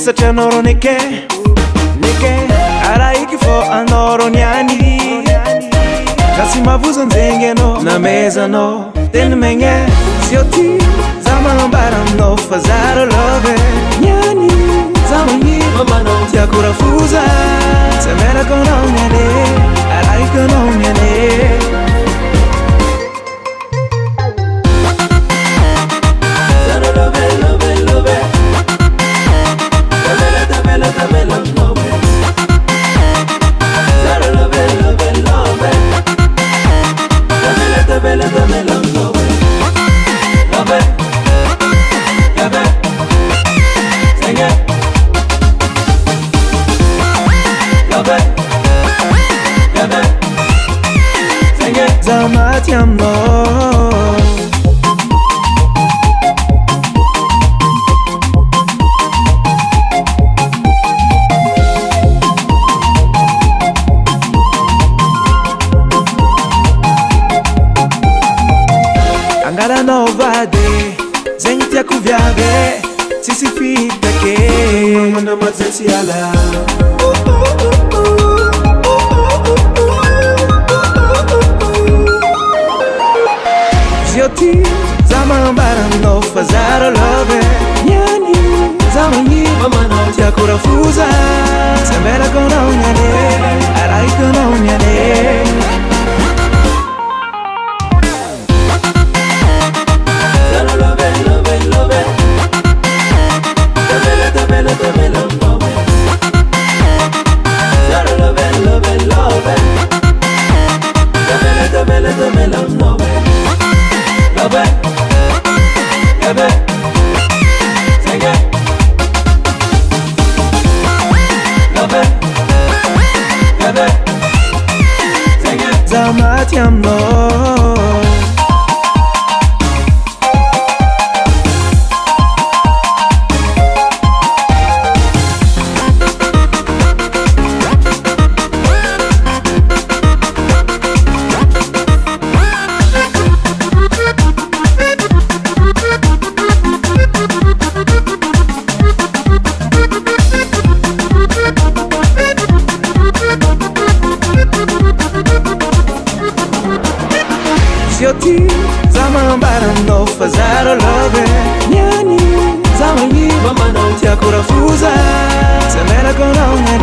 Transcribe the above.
satria anao neke araiky fô anao niany za tsy mavozanjegny anao namezanao teny megna zio ty za manambara aminao fa zaro love niany za magnino tiako rafoza tsy menako anao niane araiky anao niane Zamati amor Angara novade Zeng tiaku viave Sisi fita ke Mana mazesi ala Zioti Zaman barang no fazaro love Nyani Zaman ni Tiaku rafuza Sembera kono nyane Arai kono nyane Zamati amor Zioti Zaman barang no fazaro love Nyani Zaman ni Tiaku rafuza Semera kono